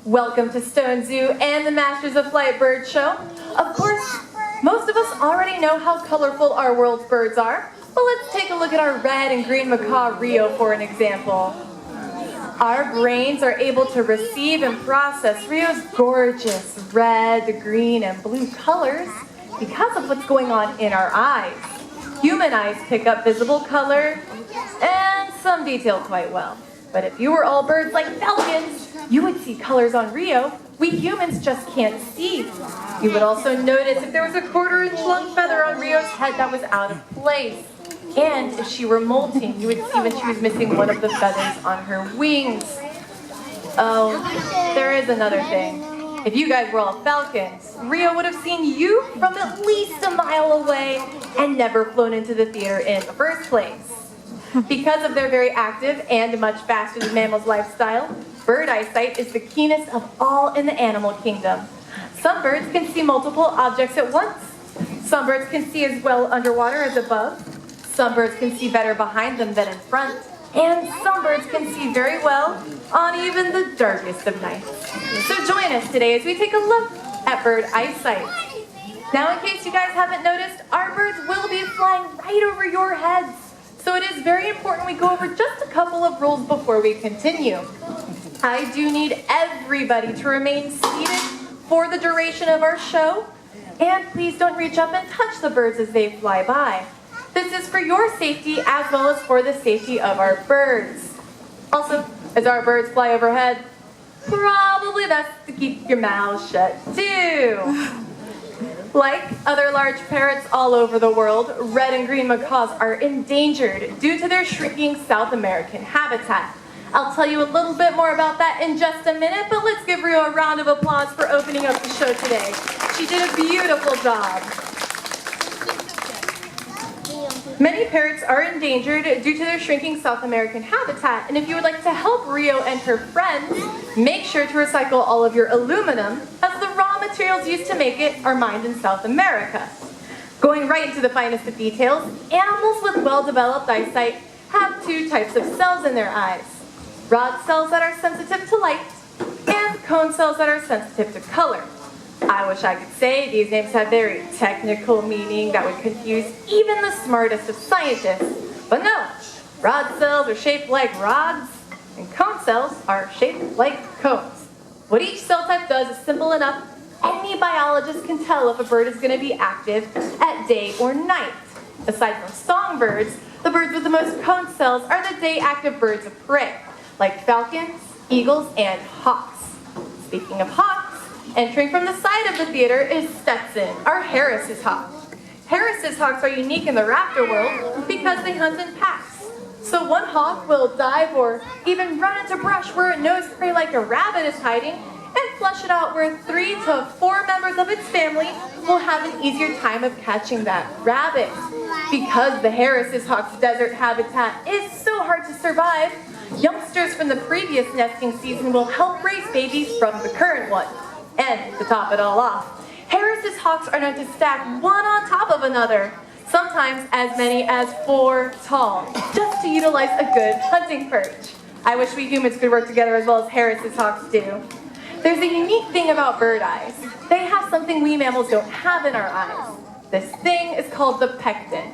Welcome to Stone Zoo and the Masters of Flight Bird Show. Of course, most of us already know how colorful our world's birds are, but let's take a look at our red and green macaw Rio for an example. Our brains are able to receive and process Rio's gorgeous red, green, and blue colors because of what's going on in our eyes. Human eyes pick up visible color and some detail quite well. But if you were all birds like falcons, you would see colors on Rio we humans just can't see. You would also notice if there was a 1/4-inch long feather on Rio's head that was out of place. And if she were molting, you would see when she was missing one of the feathers on her wings. Oh, there is another thing. If you guys were all falcons, Rio would have seen you from at least a mile away and never flown into the theater in the first place. Because of their very active and much faster than mammals lifestyle, bird eyesight is the keenest of all in the animal kingdom. Some birds can see multiple objects at once. Some birds can see as well underwater as above. Some birds can see better behind them than in front. And some birds can see very well on even the darkest of nights. So join us today as we take a look at bird eyesight. Now, in case you guys haven't noticed, our birds will be flying right over your heads. So it is very important we go over just a couple of rules before we continue. I do need everybody to remain seated for the duration of our show. And please don't reach up and touch the birds as they fly by. This is for your safety as well as for the safety of our birds. Also, as our birds fly overhead, probably best to keep your mouth shut too. Like other large parrots all over the world, red and green macaws are endangered due to their shrinking South American habitat. I'll tell you a little bit more about that in just a minute, but let's give Rio a round of applause for opening up the show today. She did a beautiful job. Many parrots are endangered due to their shrinking South American habitat, and if you would like to help Rio and her friends, make sure to recycle all of your aluminum, as the raw materials used to make it are mined in South America. Going right into the finest of details, animals with well-developed eyesight have 2 types of cells in their eyes. Rod cells that are sensitive to light, and cone cells that are sensitive to color. I wish I could say these names have very technical meaning that would confuse even the smartest of scientists, but no. Rod cells are shaped like rods, and cone cells are shaped like cones. What each cell type does is simple enough. Any biologist can tell if a bird is going to be active at day or night. Aside from songbirds, the birds with the most cone cells are the day-active birds of prey, like falcons, eagles, and hawks. Speaking of hawks, entering from the side of the theater is Stetson, our Harris's hawk. Harris's hawks are unique in the raptor world because they hunt in packs. So one hawk will dive or even run into brush where it knows prey like a rabbit is hiding and flush it out where 3 to 4 members of its family will have an easier time of catching that rabbit. Because the Harris's hawk's desert habitat is so hard to survive, youngsters from the previous nesting season will help raise babies from the current one. And to top it all off, Harris's hawks are known to stack one on top of another, sometimes as many as 4 tall, just to utilize a good hunting perch. I wish we humans could work together as well as Harris's hawks do. There's a unique thing about bird eyes. They have something we mammals don't have in our eyes. This thing is called the pecten.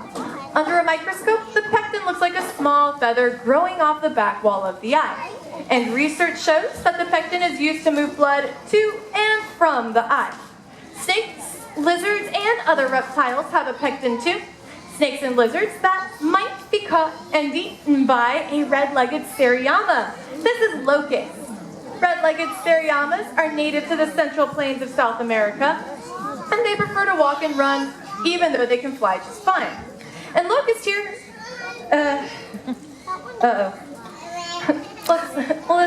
Under a microscope, the pecten looks like a small feather growing off the back wall of the eye. And research shows that the pecten is used to move blood to and from the eye. Snakes, lizards, and other reptiles have a pecten too. Snakes and lizards that might be caught and eaten by a red-legged seriema. This is locust. Red-legged seriemas are native to the central plains of South America, and they prefer to walk and run even though they can fly just fine. And locust here, well,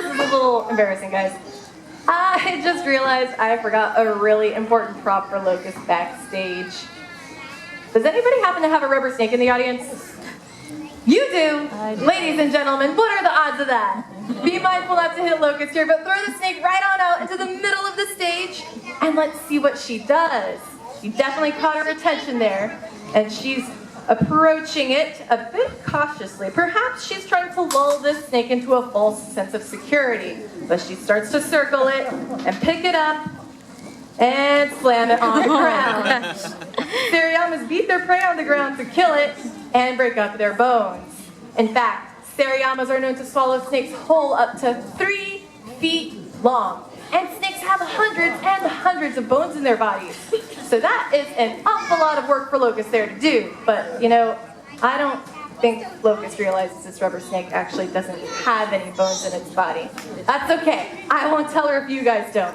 this is a little embarrassing, guys. I just realized I forgot a really important prop for Locust backstage. Does anybody happen to have a rubber snake in the audience? You do! Ladies and gentlemen, what are the odds of that? Be mindful not to hit Locust here, but throw the snake right on out into the middle of the stage, and let's see what she does. You definitely caught her attention there, and she's approaching it a bit cautiously. Perhaps she's trying to lull this snake into a false sense of security. But she starts to circle it and pick it up and slam it on the ground. Seriemas beat their prey on the ground to kill it and break up their bones. In fact, seriemas are known to swallow snakes whole up to 3 feet long. And snakes have hundreds and hundreds of bones in their bodies. So that is an awful lot of work for Locust there to do. But, you know, I don't think Locust realizes this rubber snake actually doesn't have any bones in its body. That's okay. I won't tell her if you guys don't.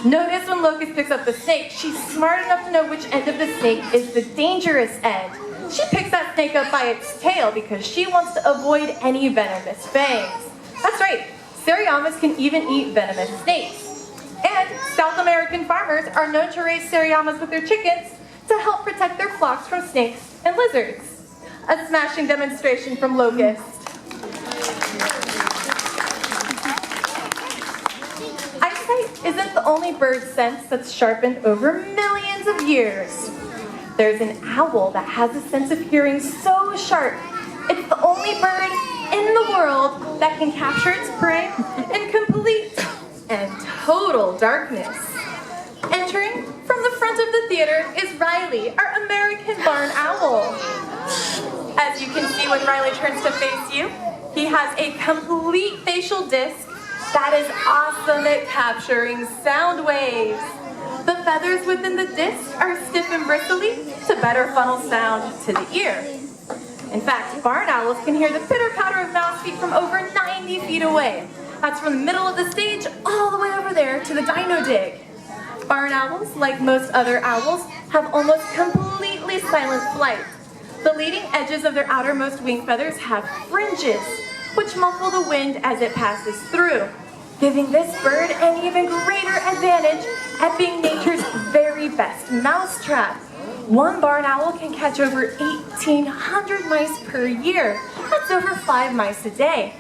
Notice when Locust picks up the snake, she's smart enough to know which end of the snake is the dangerous end. She picks that snake up by its tail because she wants to avoid any venomous fangs. That's right. Seriemas can even eat venomous snakes. And South American farmers are known to raise seriemas with their chickens to help protect their flocks from snakes and lizards. A smashing demonstration from Locust. Eyesight isn't the only bird sense that's sharpened over millions of years. There's an owl that has a sense of hearing so sharp, it's the only bird in the world that can capture its prey in complete and total darkness. Entering from the front of the theater is Riley, our American barn owl. As you can see when Riley turns to face you, he has a complete facial disc that is awesome at capturing sound waves. The feathers within the disc are stiff and bristly to better funnel sound to the ear. In fact, barn owls can hear the pitter-patter of mouse feet from over 90 feet away. That's from the middle of the stage all the way over there to the dino dig. Barn owls, like most other owls, have almost completely silent flight. The leading edges of their outermost wing feathers have fringes, which muffle the wind as it passes through, giving this bird an even greater advantage at being nature's very best mousetrap. One barn owl can catch over 1,800 mice per year. That's over 5 mice a day.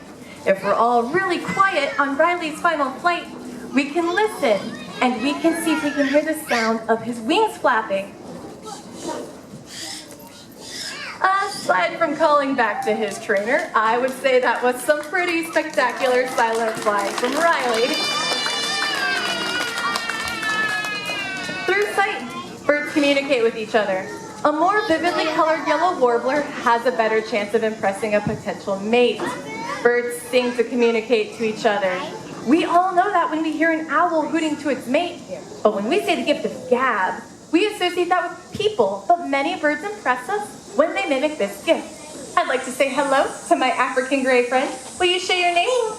If we're all really quiet on Riley's final flight, we can listen, and we can see if we can hear the sound of his wings flapping. Aside from calling back to his trainer, I would say that was some pretty spectacular silent flying from Riley. Through sight, birds communicate with each other. A more vividly colored yellow warbler has a better chance of impressing a potential mate. Birds sing to communicate to each other. We all know that when we hear an owl hooting to its mate, but when we say the gift of gab, we associate that with people, but many birds impress us when they mimic this gift. I'd like to say hello to my African gray friend. Will you share your name?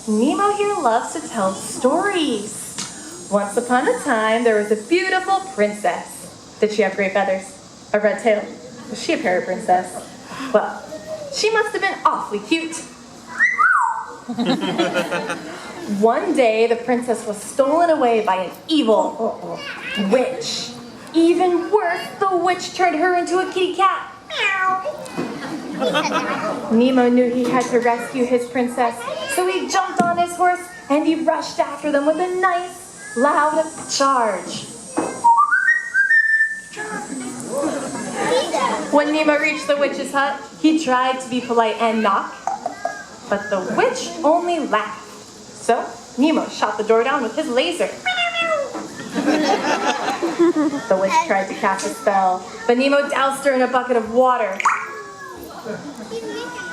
Nemo here loves to tell stories. Once upon a time, there was a beautiful princess. Did she have gray feathers? A red tail? Was she a parrot princess? Well, she must have been awfully cute. One day, the princess was stolen away by an evil witch. Even worse, the witch turned her into a kitty cat. Nemo knew he had to rescue his princess, so he jumped on his horse and he rushed after them with a nice, loud charge. When Nemo reached the witch's hut, he tried to be polite and knock, but the witch only laughed. So Nemo shot the door down with his laser. The witch tried to cast a spell, but Nemo doused her in a bucket of water.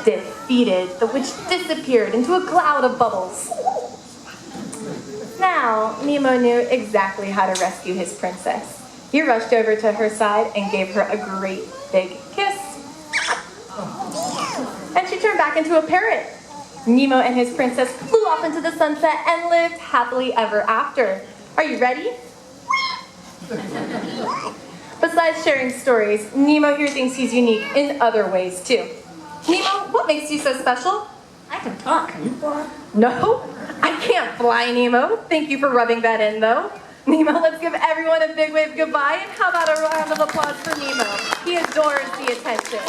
Defeated, the witch disappeared into a cloud of bubbles. Now, Nemo knew exactly how to rescue his princess. He rushed over to her side and gave her a great big kiss. And she turned back into a parrot. Nemo and his princess flew off into the sunset and lived happily ever after. Are you ready? Besides sharing stories, Nemo here thinks he's unique in other ways too. Nemo, what makes you so special? I can talk. No, I can't fly, Nemo. Thank you for rubbing that in, though. Nemo, let's give everyone a big wave goodbye, and how about a round of applause for Nemo? He adores the attention.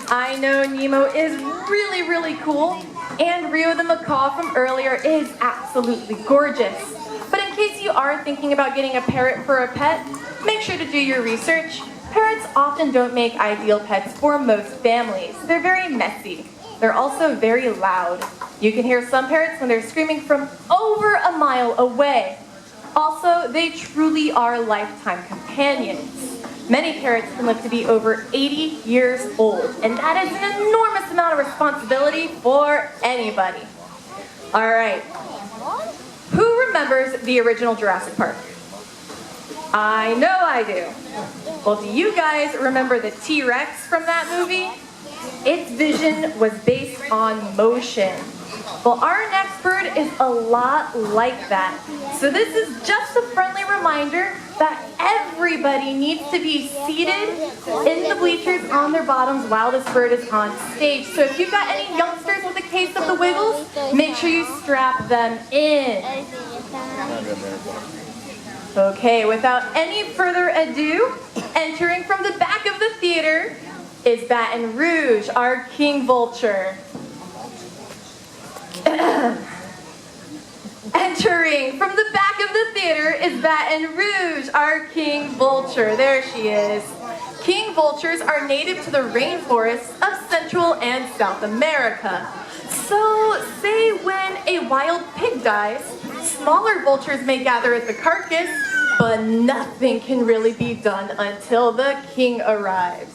I know Nemo is really, really cool, and Rio the macaw from earlier is absolutely gorgeous. But in case you are thinking about getting a parrot for a pet, make sure to do your research. Parrots often don't make ideal pets for most families. They're very messy. They're also very loud. You can hear some parrots when they're screaming from over a mile away. Also, they truly are lifetime companions. Many parrots can live to be over 80 years old, and that is an enormous amount of responsibility for anybody. All right. Who remembers the original Jurassic Park? I know I do. Well, do you guys remember the T-Rex from that movie? Its vision was based on motion. Well, our next bird is a lot like that. So this is just a friendly reminder that everybody needs to be seated in the bleachers on their bottoms while this bird is on stage. So if you've got any youngsters with a case of the wiggles, make sure you strap them in. Okay, without any further ado, entering from the back of the theater is Baton Rouge, our king vulture. Entering from the back of the theater is Baton Rouge, our king vulture. There she is. King vultures are native to the rainforests of Central and South America. So, say when a wild pig dies, smaller vultures may gather at the carcass, but nothing can really be done until the king arrives.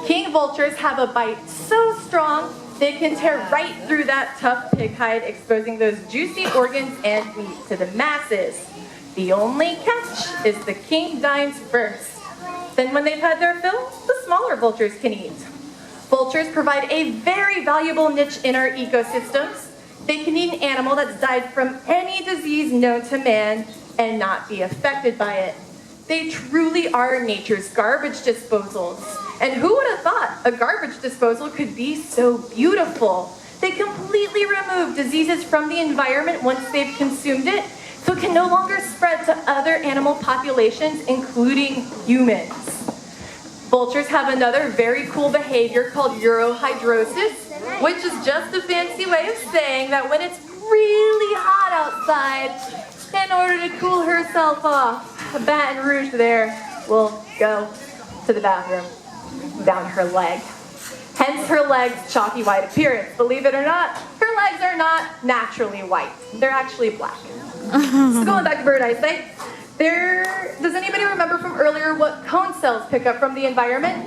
King vultures have a bite so strong they can tear right through that tough pig hide, exposing those juicy organs and meat to the masses. The only catch is the king dines first. Then when they've had their fill, the smaller vultures can eat. Vultures provide a very valuable niche in our ecosystems. They can eat an animal that's died from any disease known to man and not be affected by it. They truly are nature's garbage disposals. And who would have thought a garbage disposal could be so beautiful? They completely remove diseases from the environment once they've consumed it, so it can no longer spread to other animal populations, including humans. Vultures have another very cool behavior called urohydrosis, which is just a fancy way of saying that when it's really hot outside, in order to cool herself off, Baton Rouge there will go to the bathroom down her leg. Hence her leg's chalky white appearance. Believe it or not, her legs are not naturally white. They're actually black. So going back to bird eyesight, does anybody remember from earlier what cone cells pick up from the environment?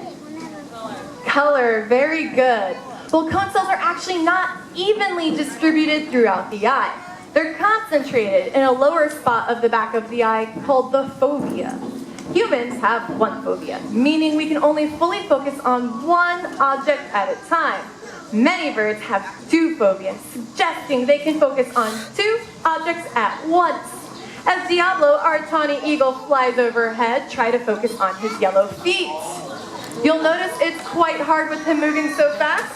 Color, very good. Well, cone cells are actually not evenly distributed throughout the eye. They're concentrated in a lower spot of the back of the eye called the fovea. Humans have one fovea, meaning we can only fully focus on one object at a time. Many birds have two foveas, suggesting they can focus on two objects at once. As Diablo, our tawny eagle, flies overhead, try to focus on his yellow feet. You'll notice it's quite hard with him moving so fast.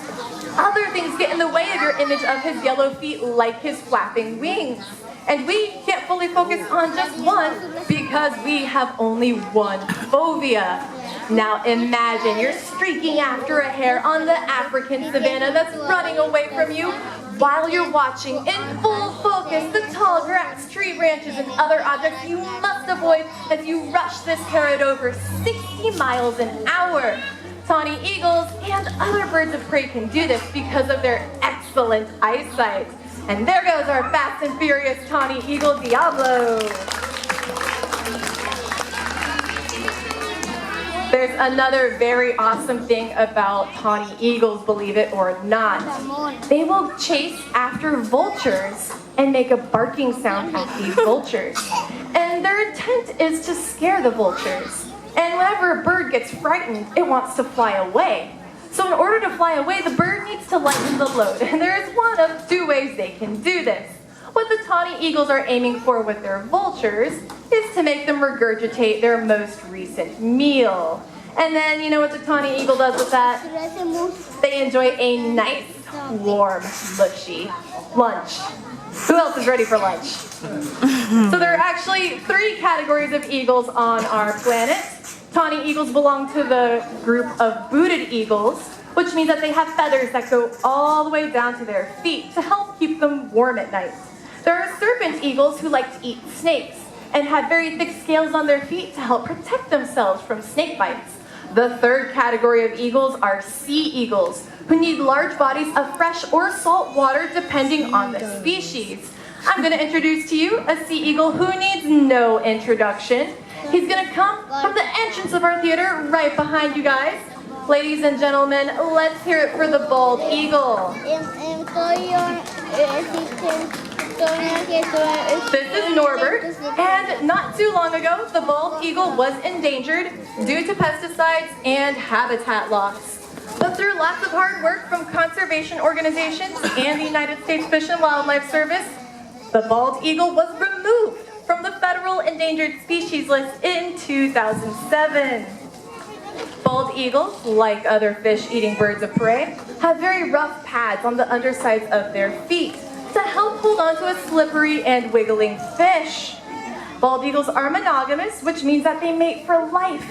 Other things get in the way of your image of his yellow feet, like his flapping wings. And we can't fully focus on just one because we have only one fovea. Now imagine you're streaking after a hare on the African savanna that's running away from you while you're watching in full focus the tall grass, tree branches, and other objects you must avoid as you rush this hare at over 60 miles an hour. Tawny eagles and other birds of prey can do this because of their excellent eyesight. And there goes our fast and furious tawny eagle, Diablo. There's another very awesome thing about tawny eagles, believe it or not. They will chase after vultures and make a barking sound at these vultures. And their intent is to scare the vultures. And whenever a bird gets frightened, it wants to fly away. So in order to fly away, the bird needs to lighten the load. And there is one of two ways they can do this. What the tawny eagles are aiming for with their vultures is to make them regurgitate their most recent meal. And then you know what the tawny eagle does with that? They enjoy a nice, warm, mushy lunch. Who else is ready for lunch? So there are actually 3 categories of eagles on our planet. Tawny eagles belong to the group of booted eagles, which means that they have feathers that go all the way down to their feet to help keep them warm at night. There are serpent eagles who like to eat snakes and have very thick scales on their feet to help protect themselves from snake bites. The third category of eagles are sea eagles, who need large bodies of fresh or salt water depending on the species. I'm going to introduce to you a sea eagle who needs no introduction. He's going to come from the entrance of our theater right behind you guys. Ladies and gentlemen, let's hear it for the bald eagle. This is Norbert, and not too long ago, the bald eagle was endangered due to pesticides and habitat loss. But through lots of hard work from conservation organizations and the United States Fish and Wildlife Service, the bald eagle was removed from the federal endangered species list in 2007. Bald eagles, like other fish-eating birds of prey, have very rough pads on the undersides of their feet to help hold on to a slippery and wiggling fish. Bald eagles are monogamous, which means that they mate for life,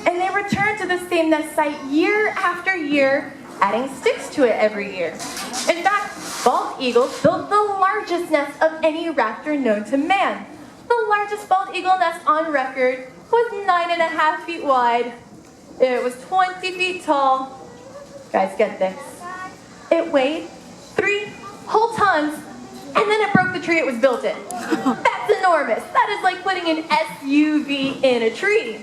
and they return to the same nest site year after year, adding sticks to it every year. In fact, bald eagles build the largest nest of any raptor known to man. The largest bald eagle nest on record was 9.5 feet wide. It was 20 feet tall. Guys, get this. It weighed 3 whole tons, and then it broke the tree it was built in. That's enormous. That is like putting an SUV in a tree.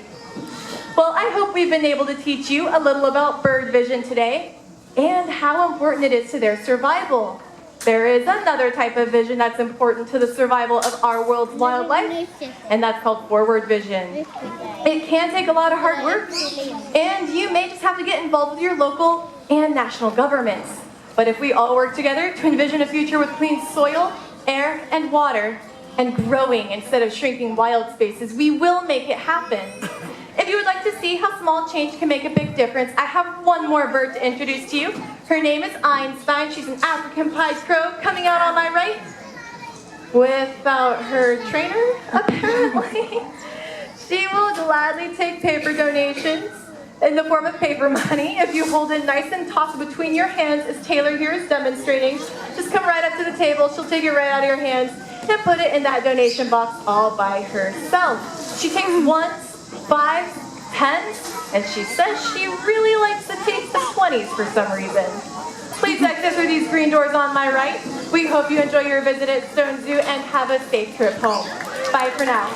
Well, I hope we've been able to teach you a little about bird vision today and how important it is to their survival. There is another type of vision that's important to the survival of our world's wildlife, and that's called forward vision. It can take a lot of hard work, and you may just have to get involved with your local and national governments. But if we all work together to envision a future with clean soil, air, and water, and growing instead of shrinking wild spaces, we will make it happen. If you would like to see how small change can make a big difference, I have one more bird to introduce to you. Her name is Einstein. She's an African pied crow coming out on my right without her trainer, apparently. She will gladly take paper donations in the form of paper money. If you hold it nice and toss it between your hands, as Taylor here is demonstrating, just come right up to the table. She'll take it right out of your hands and put it in that donation box all by herself. She takes 1s, 5s, 10s, and she says she really likes the taste of 20s for some reason. Please exit through these green doors on my right. We hope you enjoy your visit at Stone Zoo and have a safe trip home. Bye for now.